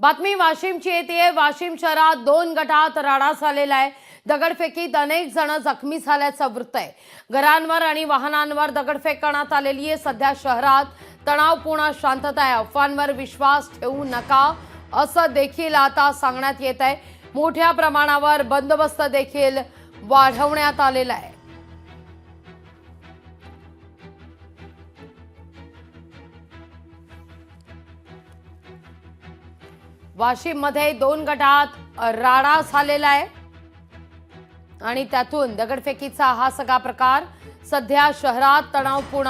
बातमी वाशिमची येते। वाशिम शहरात 2 गटात राडा झालेला आहे। दगडफेकीत अनेक जण जखमी झाल्याचं वृत्त आहे। घरांवर आणि वाहनांवर दगडफेक करण्यात आलेली आहे। सध्या शहरात तणावपूर्ण शांतता आहे। अफवांवर विश्वास ठेवू नका असं देखील आता सांगण्यात येत आहे। मोठ्या प्रमाणावर बंदोबस्त देखील वाढवण्यात आलेला आहे। वाशिम मध्ये 2 गटात राडा झालेला आहे आणि त्यातून दगडफेकीचा हा सगळा प्रकार। सध्या शहरात तणावपूर्ण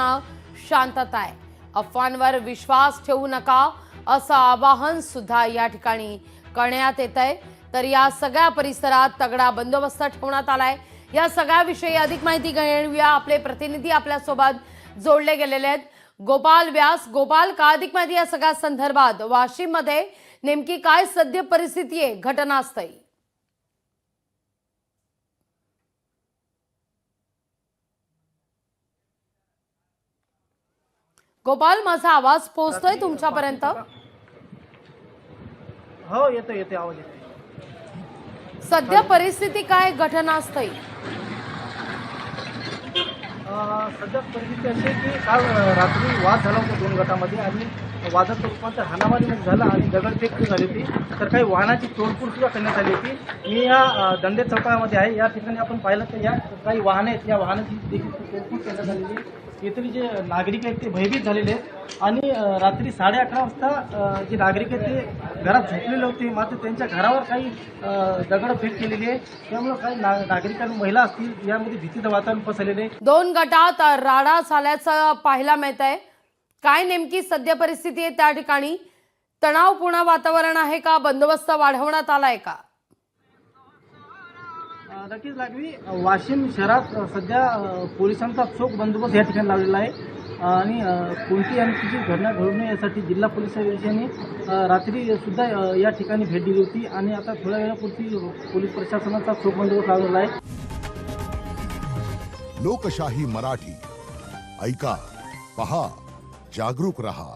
शांतता आहे। अफवांवर विश्वास ठेवू नका असं आवाहन सुद्धा या ठिकाणी करण्यात येत आहे। तर या सगळ्या परिसरात तगडा बंदोबस्त ठेवण्यात आलाय। या सगळ्याविषयी अधिक माहिती घेऊया। आपले प्रतिनिधी आपल्यासोबत जोडले गेलेले आहेत। गोपाल व्यास, गोपाल, का अधिक माहिती या सगळ्या संदर्भात? वाशिम मध्ये नेमकी काय सद्य परिस्थिती आहे घटनास्थळी? गोपाल, माझा आवाज पोहोचतोय तुमच्यापर्यंत? हो, येतो आवाज येतो। सध्या परिस्थिती काय घटनास्थळी? सध्या परिस्थिती अशी आहे की काल रात्री वाद झाला होता 2 गटामध्ये आणि वादाचं रूपांतर हाणामारीमध्ये झालं आणि दगडफेक झाली होती। तर काही वाहनाची तोडफोड सुद्धा करण्यात आली होती। मी या दंडे चौकामध्ये आहे। या ठिकाणी आपण पाहिलं तर या काही वाहने आहेत, या वाहनाची देखील तोडफोड करण्यात आलेली आहे। येथील जे नागरिक आहेत ते भयभीत झालेले आहेत आणि रात्री 11:30 वाजता जे नागरिक आहेत ते घरात झोपलेले होते, मात्र त्यांच्या घरावर काही दगडफेक केलेली आहे। त्यामुळे काही नागरिकांना, महिला असतील, यामध्ये भीतीचं वातावरण पसरलेले आहे। 2 गटात राडा झाल्याचं पाहायला मिळत आहे। काय नेमकी सद्य परिस्थिती आहे त्या ठिकाणी? तणावपूर्ण वातावरण आहे का? बंदोबस्त वाढवण्यात आलाय का? नक्कीच लागवी वाशिम शहरात सध्या पोलिसांचा चोख बंदोबस्त या ठिकाणी लावलेला आहे आणि कोणती आणखी घटना घडू नये यासाठी जिल्हा पोलीस यांनी रात्री सुद्धा या ठिकाणी भेट दिली होती आणि आता थोड्या वेळापूर्वी पोलीस प्रशासनाचा चोख बंदोबस्त लावलेला आहे। लोकशाही मराठी ऐका, पहा, जागरूक रहा।